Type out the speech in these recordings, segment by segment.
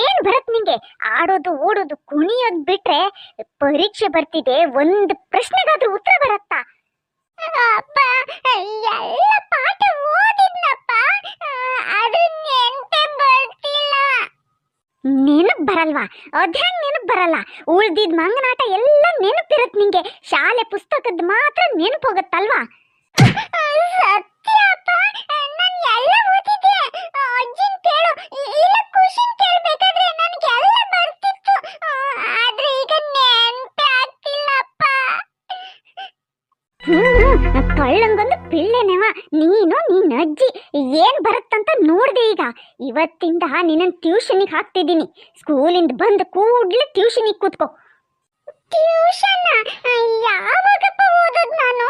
ಏನ್ ಬರತ್ ನಿಂಗೆ? ಆಡೋದು ಓಡೋದು ಕುಣಿಯೋದು ಬಿಟ್ರೆ ಪರೀಕ್ಷೆ ಬರ್ತಿದೆ, ಒಂದು ಪ್ರಶ್ನೆಗಾದ್ರೂ ಉತ್ತರ ಬರತ್ತಾ? ಅಪ್ಪ, ಎಲ್ಲ ಪಾಠ ಓದಿದ್ನಪ್ಪ, ಅದು ನೆನಪೇ ಬರ್ತಿಲ್ಲ. ನೆನಪು ಬರಲ್ವಾ? ಅದ್ಹ್ಯಾಂಗ ನೆನಪು ಬರಲ್ಲ? ಉಳ್ದಿದ್ ಮಂಗನಾಟ ಎಲ್ಲ ನೆನಪಿರತ್ ನಿಂಗೆ. ಶಾಲೆ ಪುಸ್ತಕದ ಮಾತ್ರ ನೆನಪು ಹೋಗತ್ತಲ್ವಾ? ಸತ್ಯ ಅಪ್ಪ, ನಾನು ಎಲ್ಲ ಓದಿದ್ದೆ. ಅಜ್ಜಿನ್ ಕೇಳು, ಇಲ್ಲ ಖುಷಿನ್ ಕೇಳ್ಬೇಕಾದ್ರೆ ನನಗೆಲ್ಲ ಬರ್ತಿತ್ತು. ಆದ್ರೆ ಈಗ ನೆನಪೇ ಆಗ್ತಿಲ್ಲಪ್ಪ. ಕಳ್ಳಂಗೊಂದು ಪಿಳ್ಳೆನೆವ ನೀನು, ನಿನ್ನ ಅಜ್ಜಿ ಏನ್ ಬರುತ್ತಂತ ನೋಡ್ದೆ. ಈಗ ಇವತ್ತಿಂದ ನಿನ್ನ ಟ್ಯೂಷನಿಗೆ ಹಾಕ್ತಿದ್ದೀನಿ. ಸ್ಕೂಲಿಂದ ಬಂದ ಕೂಡ್ಲೆ ಟ್ಯೂಷನಿಗೆ ಕೂತ್ಕೋ. ಟ್ಯೂಷನ್ ಯಾವಾಗಪ್ಪ ಓದೋದು ನಾನು?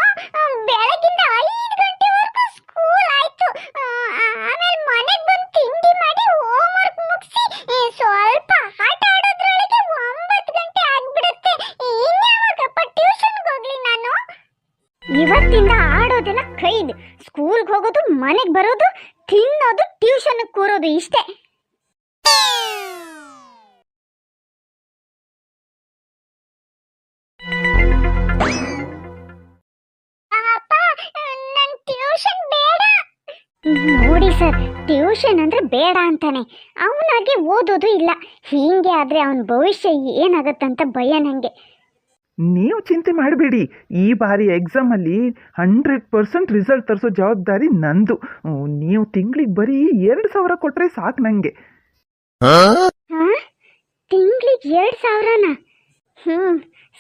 ಬೆಳಗಿಂದ 5 ಗಂಟೆವರೆಗೂ ಸ್ಕೂಲ್ ಆಯ್ತು. ಆಮೇಲೆ ಮನೆಗೆ ಬಂದು ತಿಂಡಿ ಮಾಡಿ ಹೋಮ್ವರ್ಕ್ ಮುಗಿಸಿ ಸ್ವಲ್ಪ ಆಟ ಆಡೋದ್ರೊಳಗೆ 9 ಗಂಟೆ ಆಗ್ಬಿಡುತ್ತೆ. ಇನ್ಯಾವಾಗಪ್ಪ ಟ್ಯೂಷನ್ಗೆ ಹೋಗ್ಲಿ ನಾನು? ಇವತ್ತಿಂದ ಆಡೋದೆಲ್ಲ ಕೈದು. ಸ್ಕೂಲ್ಗೆ ಹೋಗೋದು, ಮನೆಗೆ ಬರೋದು, ತಿನ್ನೋದು, ಟ್ಯೂಷನ್ಗೆ ಕೂರೋದು, ಇಷ್ಟೇ. ನೋಡಿ ಸರ್, ಟ್ಯೂಷನ್ ಅಂದ್ರೆ ಬೇಡ ಅಂತಾನೆ. ಅವನಾಗೆ ಓದೋದು ಇಲ್ಲ. ಹೀಗೆ ಆದ್ರೆ ಅವನ ಭವಿಷ್ಯ ಏನಾಗತ್ತಂತ ಭಯ ನಂಗೆ. ನೀವು ಚಿಂತೆ ಮಾಡಬೇಡಿ. ಈ ಬಾರಿ ಎಕ್ಸಾಮಲ್ಲಿ 100% ರಿಸಲ್ಟ್ ತರಿಸೋ ಜವಾಬ್ದಾರಿ ನಂದು. ನೀವು ತಿಂಗಳಿಗೆ ಬರೀ 2,000 ಕೊಟ್ಟರೆ ಸಾಕು ನನಗೆ. ತಿಂಗಳಿಗೆ 2,000ನಾ?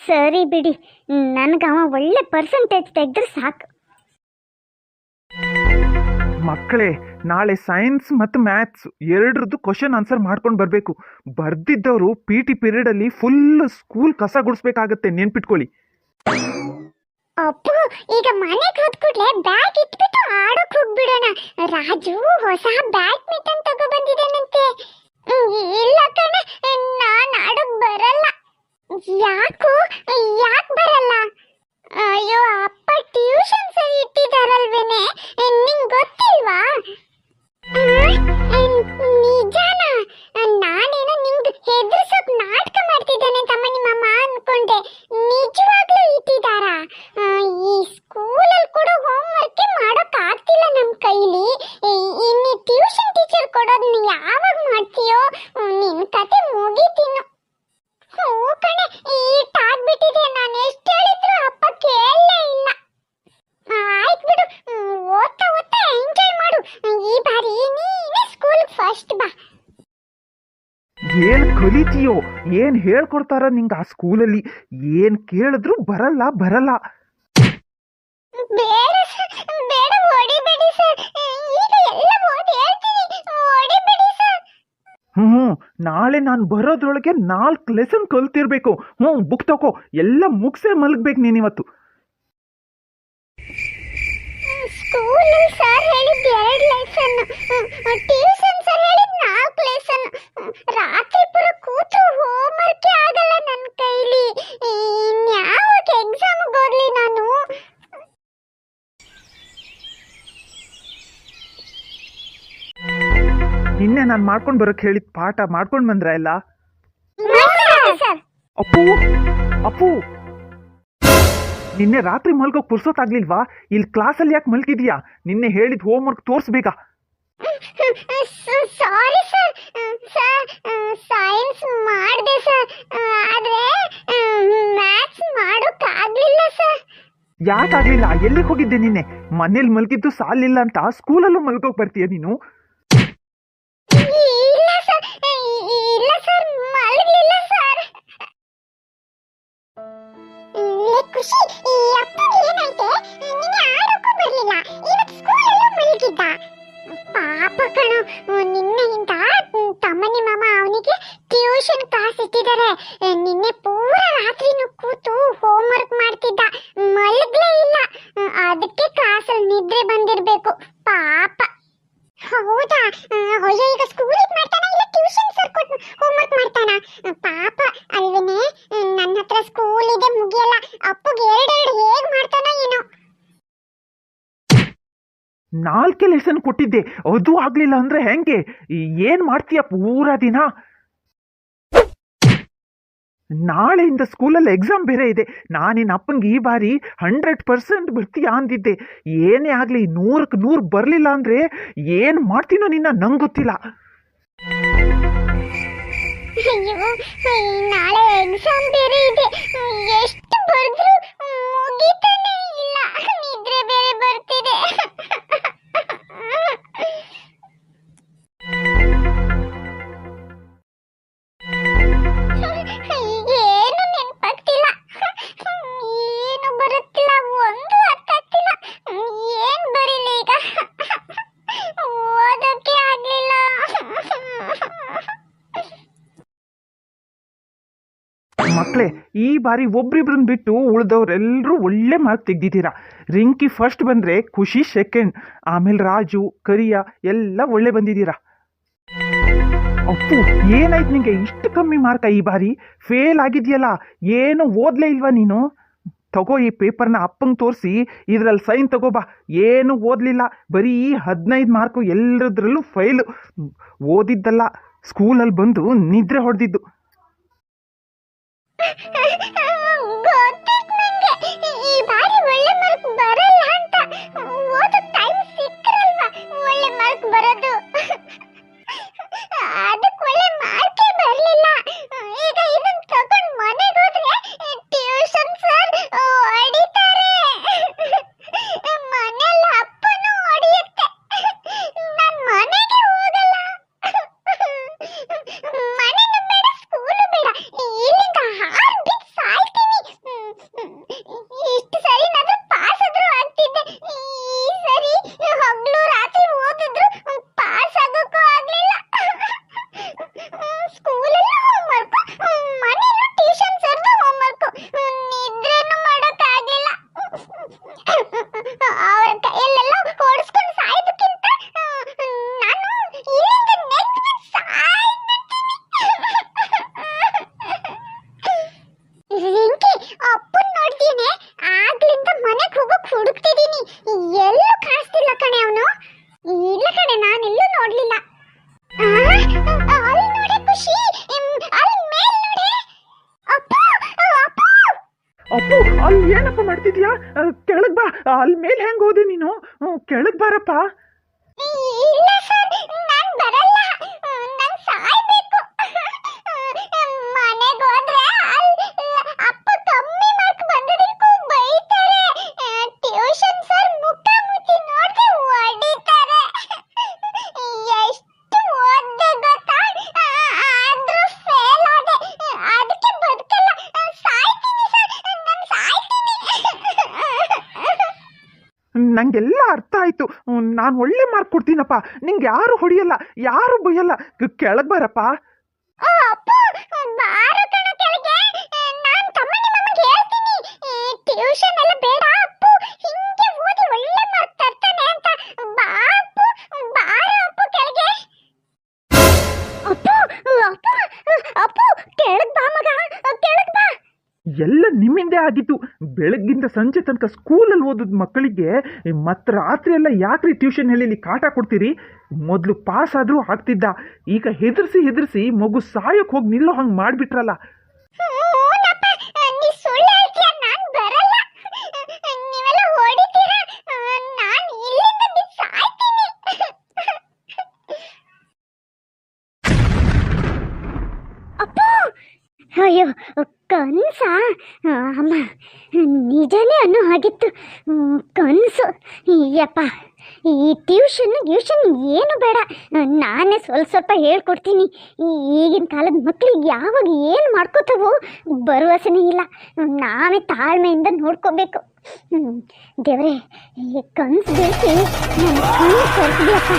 ಸರಿ ಬಿಡಿ, ನನಗೆ ಅವ ಒಳ್ಳೆ ಪರ್ಸೆಂಟೇಜ್ ತೆಗೆದ್ರೆ ಸಾಕು. ಮಕ್ಕಳೇ, ನಾಳೆ ಸೈನ್ಸ್ ಮತ್ತು ಮ್ಯಾಥ್ಸ್ ಎರಡರದ್ದು ಕ್ವಶನ್ ಆನ್ಸರ್ ಮಾಡ್ಕೊಂಡು ಬರಬೇಕು. ಬರ್ದಿದ್ದವರು PT ಪೀರಿಯಡಲ್ಲಿ ಫುಲ್ ಸ್ಕೂಲ್ ಕಸ ಗುಡಿಸ್ಬೇಕಾಗತ್ತೆ, ನೆನ್ಪಿಟ್ಕೊಳ್ಳಿ. ಅಪ್ಪು, ಈಗ ಮನೆಗೆ ಹೋದ ಕೂಡಲೇ ಬ್ಯಾಗ್ ಇಟ್ಬಿಟ್ಟು ಆಡೋಕೆ ಹೋಗ್ಬಿಡೋಣ. ರಾಜು ಹೊಸ ಬ್ಯಾಡ್ಮಿಂಟನ್ ತಗೋ ಬಂದಿದ್ದಾನಂತೆ. ಇಲ್ಲ ಕಣ, ನಾನು ಆಡೋಕ್ ಬರಲ್ಲ. ಯಾಕೆ ಬರಲ್ಲ? ಅಯ್ಯೋ ಅಪ್ಪ, ಟ್ಯೂಷನ್ ಸರಿ ಇಟ್ಟಿದಾರಲ್ವೇನೆ, ನಿಂಗೆ ಗೊತ್ತಿಲ್ವಾ? ನಿಜಾನ? ನಾನೇನೋ ನಿಮ್ದು ಹೆದರ್ಸೋಕ್ ನಾಟಕ ಮಾಡ್ತಿದ್ದಾನೆ ತಮ್ಮನಿ ಮಾಮ ಅನ್ಕೊಂಡೆ. ನಿಜವಾಗ್ಲೂ ಇಟ್ಟಿದಾರಾ? ಈ ಸ್ಕೂಲಲ್ಲಿ ಕೂಡ ಹೋಮ್ವರ್ಕ್ ಮಾಡೋಕ್ ಆಗ್ತಿಲ್ಲ ನಮ್ ಕೈಲಿ. ಇನ್ನು ಟ್ಯೂಷನ್ ಟೀಚರ್ ಕೊಡೋದನ್ನ ಯಾವಾಗ ಮಾಡ್ತೀಯೋ? ನಿನ್ ಕತೆ ಮುಗೀತಿನ್ನು. ಕಣೆ, ಈಟಾಗ್ಬಿಟ್ಟಿದೆ. ನಾನು ಎಷ್ಟು ಹೇಳಿದ್ರು ಅಪ್ಪ ಕೇಳಲೇ ಇಲ್ಲ. ಆಯ್ತು ಬಿಡು, ಓದ್ತಾ ಎಂಜಾಯ್ ಮಾಡು. ಈ ಬಾರಿ ನೀನೇ ಸ್ಕೂಲ್ ಫಸ್ಟ್ ಬಾ. ಏನ್ ಕಲಿತೀಯೋ, ಏನ್ ಹೇಳ್ಕೊಡ್ತಾರ ನಿಂಗೆ ಆ ಸ್ಕೂಲಲ್ಲಿ? ಏನ್ ಕೇಳಿದ್ರು ಬರಲ್ಲ. ಬೇಡ, ಹೊಡಿಬೇಡಿ ಸರ್. ಈಗ ಎಲ್ಲ ಓದಿ ಹೇಳ್ತೀನಿ, ಹೊಡಿಬೇಡಿ ಸರ್. ನಾಳೆ ನಾನು ಬರೋದ್ರೊಳಗೆ 4 ಲೆಸನ್ ಕಲ್ತಿರ್ಬೇಕು. ಬುಕ್ ತಗೋ, ಎಲ್ಲ ಮುಗಿಸೇ ಮಲಗ್ಬೇಕು ನೀನಿವತ್ತು. ಸ್ಕೂಲಲ್ಲಿ ಸರ್ ಹೇಳಿದ್ದು 2 ಲೆಸನ್, ಟ್ಯೂಷನ್ ಸರ್ ಹೇಳಿದ್ದು 4 ಲೆಸನ್. ರಾತ್ರಿ ಪೂರ ಕೂತು ಹೋಮ್ವರ್ಕ್ ಆಗಲ್ಲ ನನ್ನ ಕೈಲಿ. ಇನ್ಯಾವಾಗ ಎಕ್ಸಾಮ್ಗೆ ಹೋಗ್ಲಿ ನಾನು? ನಿನ್ನೆ ನಾನು ಮಾಡ್ಕೊಂಡು ಬರೋಕೆ ಹೇಳಿದ ಪಾಠ ಮಾಡ್ಕೊಂಡು ಬಂದ್ರ ಎಲ್ಲ? ಅಪ್ಪು, ನಿನ್ನೆ ರಾತ್ರಿ ಮಲ್ಗೋಕ್ ಪುರ್ಸೋತಾಗ್ಲಿಲ್ವಾ? ಇಲ್ಲಿ ಕ್ಲಾಸಲ್ಲಿ ಯಾಕೆ ಮಲ್ಗಿದ್ಯಾ? ನಿನ್ನೆ ಹೇಳಿದ ಹೋಮ್ವರ್ಕ್ ತೋರಿಸ್ಬೇಕಾ? ಸಾರಿ ಸರ್, ಸೈನ್ಸ್ ಮಾಡಿದೆ ಸರ್, ಆದ್ರೆ ಮ್ಯಾಥ್ಸ್ ಮಾಡೋಕ್ ಆಗ್ಲಿಲ್ಲ ಸರ್. ಯಾಕಾಗ್ಲಿಲ್ಲ? ಎಲ್ಲಿಗೆ ಹೋಗಿದ್ದೆ ನಿನ್ನೆ? ಮನೇಲಿ ಮಲ್ಗಿದ್ದು ಸಾಲಿಲ್ಲ ಅಂತ ಸ್ಕೂಲಲ್ಲೂ ಮಲ್ಗೋಕ್ ಬರ್ತೀಯ ನೀನು? ಇಲ್ಲ ಸರ್, ಮಲಗಲಿಲ್ಲ ಸರ್. ಖುಷಿ, ಅಪ್ಪಗೆ ಏನಾಯ್ತೆ? ನಿನ್ನೆ ಆಡೋಕ್ಕೂ ಬರ್ಲಿಲ್ಲ, ಇವತ್ತು ಸ್ಕೂಲಲ್ಲೂ ಮಲಗಿದ್ದ. ಪಾಪ ಕಣೋ, ನಿನ್ನೆಯಿಂದ ತಮ್ಮನಿ ಮಾಮ ಅವನಿಗೆ ಟ್ಯೂಷನ್ ಕ್ಲಾಸ್ ಇಟ್ಟಿದ್ದಾರೆ. ನಿನ್ನೆ ಪೂರ ರಾತ್ರಿನೂ ಕೂತು ಹೋಮ್ವರ್ಕ್ ಮಾಡ್ತಿದ್ದ, ಮಲಗಲೇ ಇಲ್ಲ. ಅದಕ್ಕೆ ಕ್ಲಾಸಲ್ಲಿ ನಿದ್ರೆ ಬಂದಿರ್ಬೇಕು ಪಾಪ. ಹೌದಾ? ಅಯ್ಯೋ, ಈಗ ಸ್ಕೂಲಿಗೆ ಮಾಡ್ತಾನ ಇಲ್ಲ ಟ್ಯೂಷನ್ ಸರ್ ಕೊಟ್ಟು ಹೋಮ್ವರ್ಕ್ ಮಾಡ್ತಾನ? ಪಾಪ ಅಲ್ವೇನೆ. ನನ್ನ ಹತ್ರ ಸ್ಕೂಲ್ ಇದೆ, ಮುಗಿಯಲ್ಲ. ಅಪ್ಪಗೆ 2 ಹೇಗ್ ಮಾಡ್ತಾನೋ ಏನೋ. 4 ಲೆಸನ್ ಕೊಟ್ಟಿದ್ದೆ, ಅದು ಆಗ್ಲಿಲ್ಲ ಅಂದ್ರೆ ಹೆಂಗೆ? ಏನ್ ಮಾಡ್ತೀಯ ಪೂರಾ ದಿನ? ನಾಳೆಯಿಂದ ಸ್ಕೂಲಲ್ಲಿ ಎಕ್ಸಾಮ್ ಬೇರೆ ಇದೆ. ನಾನಿನ್ನ ಅಪ್ಪನಿಗೆ ಈ ಬಾರಿ 100% ಬರ್ತೀಯಾ ಅಂದಿದ್ದೆ. ಏನೇ ಆಗಲಿ 100ಕ್ಕೆ 100 ಬರಲಿಲ್ಲ ಅಂದರೆ ಏನು ಮಾಡ್ತೀನೋ ನಿನ್ನ ನಂಗೆ ಗೊತ್ತಿಲ್ಲ. ಅಯ್ಯೋ, ನಾಳೆ ಎಕ್ಸಾಮ್ ಬೇರೆ ಇದೆ. ಎಷ್ಟು ಬರೆದ್ರು ಮುಗಿತಾನೆ ಇಲ್ಲ. ನಿದ್ರೆ ಬೇರೆ ಬರ್ತಿದೆ. ಏನು ನೆನಪಾಗ್ತಿಲ್ಲ, ಏನು ಬರುತ್ತಿಲ್ಲ, ಒಂದು ಅರ್ಥ ಆಗ್ತಿಲ್ಲ. ಏನ್ ಬರೀಲಿ ಈಗ? ಓದೋಕೆ ಆಗ್ಲಿಲ್ಲ. ಮಕ್ಕಳೇ, ಈ ಬಾರಿ ಒಬ್ರಿಬ್ರನ್ನ ಬಿಟ್ಟು ಉಳಿದವರೆಲ್ಲರೂ ಒಳ್ಳೆ ಮಾರ್ಕ್ ತೆಗ್ದಿದ್ದೀರಾ. ರಿಂಕಿ ಫಸ್ಟ್ ಬಂದರೆ ಖುಷಿ ಸೆಕೆಂಡ್, ಆಮೇಲೆ ರಾಜು ಕರಿಯ ಎಲ್ಲ ಒಳ್ಳೆ ಬಂದಿದ್ದೀರಾ. ಅಪ್ಪು, ಏನಾಯ್ತು ನಿಂಗೆ ಇಷ್ಟು ಕಮ್ಮಿ ಮಾರ್ಕ ಈ ಬಾರಿ? ಫೇಲ್ ಆಗಿದೆಯಲ್ಲ, ಏನು ಓದಲೇ ಇಲ್ವಾ ನೀನು? ತಗೋ ಈ ಪೇಪರ್ನ ಅಪ್ಪಂಗೆ ತೋರಿಸಿ ಇದರಲ್ಲಿ ಸೈನ್ ತಗೋಬಾ. ಏನು ಓದಲಿಲ್ಲ, ಬರೀ 15 ಮಾರ್ಕು, ಎಲ್ಲರದ್ರಲ್ಲೂ ಫೈಲು. ಓದಿದ್ದಲ್ಲ, ಸ್ಕೂಲಲ್ಲಿ ಬಂದು ನಿದ್ರೆ ಹೊಡೆದಿದ್ದು. ಗೊತ್ತಿತ್ತು ನಂಗೆ ಈ ಬಾರಿ ಒಳ್ಳೆ ಮಾರ್ಕ್ ಬರಲ್ಲ ಅಂತ. ಓದೋ ಟೈಮ್ ಸಿಕ್ಕರಲ್ವಾ ಒಳ್ಳೆ ಮಾರ್ಕ್ ಬರೋದು. ಅದಕ್ಕೆ ಒಳ್ಳೆ ಮಾರ್ಕೇ ಬರಲಿಲ್ಲ. ಈಗ ಇದನ್ನ ತಗೊಂಡು ಮನೆಗೆ ಹೋದ್ರೆ ಟ್ಯೂಷನ್ ಸರ್ ಹೊಡಿತಾರೆ. ಮನೆಯಲ್ಲಿ ಅಪ್ಪನೂ ಹೊಡಿಯುತ್ತೆ. ನಾನು ಮನೆಗೆ ಹೋಗಲ್ಲ. ಮನೆನೂ ಬೇಡ, ಸ್ಕೂಲು ಬೇಡ, ಇಲ್ಲಿಂದ ಹಾರ್ಬಿಟ್ಟು ಸಾಯ್ತೀನಿ. ಇಷ್ಟು ಸರಿ ನಾದ್ರೂ ಪಾಸ್ ಆದ್ರೂ ಆಗ್ತಿದ್ದೆ. ಈ ಸರಿ ಹಗಲು ರಾತ್ರಿ ಓದಿದ್ರು ಪಾಸ್ ಆಗೋಕ್ಕೂ ಆಗ್ಲಿಲ್ಲ. ಸ್ಕೂಲಲ್ಲಿ ಹೋಮ್ವರ್ಕ್, ಮನೇಲೂ ಟ್ಯೂಷನ್ ಸರ್ದು ಹೋಮ್ವರ್ಕ್, ನಿದ್ರೇನು ಮಾಡೋಕ್ಕಾಗ್ಲಿಲ್ಲ. ಅವ್ರ ಕೈಯಲ್ಲೆಲ್ಲ ಹೊಡ್ಸ್ಕೊಂಡು ಸಾಯೋದಕ್ಕಿಂತ ನಾನು ಇಲ್ಲಿಂದ ನೆಗ್ದು ರಿಂಕಿ, ಅಪ್ಪನ್ ನೋಡ್ತೀನಿ. ಆಗ್ಲಿಂದ ಮನೆಗೆ ಹೋಗಕ್ ಹುಡುಕ್ತಿದೀನಿ, ಎಲ್ಲೂ ಕಾಣಿಸ್ತಿಲ್ಲ ಕಣೆ ಅವನು. ಇಲ್ಲ ಕಣೆ, ನಾನೆಲ್ಲೂ ನೋಡ್ಲಿಲ್ಲ. ಅಲ್ಲಿ ನೋಡಿ ಖುಷಿ, ಅಲ್ಲಿ ಮೇಲ್ ನೋಡಿ. ಅಪ್ಪು, ಅಪ್ಪು. ಅಪ್ಪು, ಅಲ್ಲಿ ಏನಪ್ಪ ಮಾಡ್ತಿದ್ಯಾ? ಕೆಳಗೆ ಬಾ. ಅಲ್ಲಿ ಮೇಲೆ ಹೆಂಗೆ ಹೋದೆ ನೀನು? ಕೆಳಗೆ ಬಾರಪ್ಪ. ಇಲ್ಲ ಸರ್, ನಾನ್ ಬರಲ್ಲ. ನಾನ್ ಸಾಯ್ಬೇಕು. ಮನೆಗೆ ಹೋದ್ರೆ ಅಪ್ಪ ಕಮ್ಮಿ ಮಾರ್ಕ್ ಬಂದಿದ್ದಕ್ಕೂ ಬೈತಾರೆ. ಟ್ಯೂಷನ್ ಸರ್ ಮುಖ ಮುಚ್ಚಿ ನೋಡ್ದೆ ಹೊಡಿತಾರೆ. ಎಷ್ಟು ಓದ್ದೆ ಗೊತ್ತಾ? ಆದ್ರೂ ಫೇಲ್ ಆದೆ. ಅದಕ್ಕೆ ಬದುಕಲ್ಲ. ಸಾಯ್ತೀನಿ ಸರ್, ನಾನು ಸಾಯ್ತೀನಿ. ನಂಗೆಲ್ಲ ಅರ್ಥ ಆಯ್ತು. ನಾನು ಒಳ್ಳೆ ಮಾರ್ಕ್ ಕೊಡ್ತೀನಪ್ಪ. ನಿಂಗೆ ಯಾರು ಹೊಡಿಯಲ್ಲ, ಯಾರು ಬೈಯಲ್ಲ. ಕೆಳಗೆ ಬಾರಪ್ಪ. ಅಪ್ಪು, ಬಾರೋ ಕಣ ಕೆಳಗೆ. ನಾನ್ ತಮ್ಮನಿ ಮಮ್ಮಗೆ ಹೇಳ್ತೀನಿ, ಟ್ಯೂಷನ್ ಎಲ್ಲ ಬೇಡ, ಅಪ್ಪು ಹಿಂಗೆ ಓದಿ ಒಳ್ಳೆ ಮಾರ್ಕ್ ತರ್ತಾನೆ ಅಂತ. ಬಾ ಅಪ್ಪು, ಬಾರೋ ಅಪ್ಪು ಕೆಳಗೆ. ಅಪ್ಪು, ಅಪ್ಪು, ಅಪ್ಪು ಕೆಳಗೆ ಬಾ ಮಗ, ಕೆಳಗೆ ಬಾ. ಎಲ್ಲ ನಿಮ್ಮಿಂದೇ ಆಗಿತ್ತು. ಬೆಳಗ್ಗಿಂದ ಸಂಜೆ ತನಕ ಸ್ಕೂಲಲ್ಲಿ ಓದಿದ ಮಕ್ಕಳಿಗೆ ಮತ್ತೆ ರಾತ್ರಿ ಎಲ್ಲ ಯಾಕ್ರಿ ಟ್ಯೂಷನ್ ಹೇಳಿ ಕಾಟ ಕೊಡ್ತೀರಿ? ಮೊದಲು ಪಾಸ್ ಆದರೂ ಆಗ್ತಿದ್ದ, ಈಗ ಹೆದರ್ಸಿ ಹೆದರ್ಸಿ ಮಗು ಸಾಯಕ್ಕೆ ಹೋಗಿ ನಿಲ್ಲೋ ಹಂಗೆ ಮಾಡಿಬಿಟ್ರಲ್ಲ. ಹೂನಪ್ಪ, ನೀ ಸುಳ್ಳು ಹೇಳ್ತೀಯ, ನಾನ್ ಬರಲ್ಲ. ನೀವೆಲ್ಲ ಹೊಡಿತೀರಾ, ನಾನು ಇಲ್ಲಿಂದ ಬಿದ್ದು ಸಾಯ್ತೀನಿ. ಅಪ್ಪ, ಅಯ್ಯೋ ಕನ್ಸ? ಅಮ್ಮ, ನಿಜನೇ ಅನ್ನೋ ಹಾಗಿತ್ತು. ಕನಸು. ಯಪ್ಪ, ಈ ಟ್ಯೂಷನ್ ಏನು ಬೇಡ, ನಾನೇ ಸ್ವಲ್ಪ ಹೇಳ್ಕೊಡ್ತೀನಿ. ಈಗಿನ ಕಾಲದ ಮಕ್ಕಳಿಗೆ ಯಾವಾಗ ಏನು ಮಾಡ್ಕೋತಾವೋ ಭರವಸೆನೇ ಇಲ್ಲ. ನಾವೇ ತಾಳ್ಮೆಯಿಂದ ನೋಡ್ಕೋಬೇಕು. ದೇವ್ರೆ, ಕನಸು ಬೆಳೆಸಿ ನನ್ನ ಕಣ್ಣು ಕರ್ತಿದ್ಯಪ್ಪ.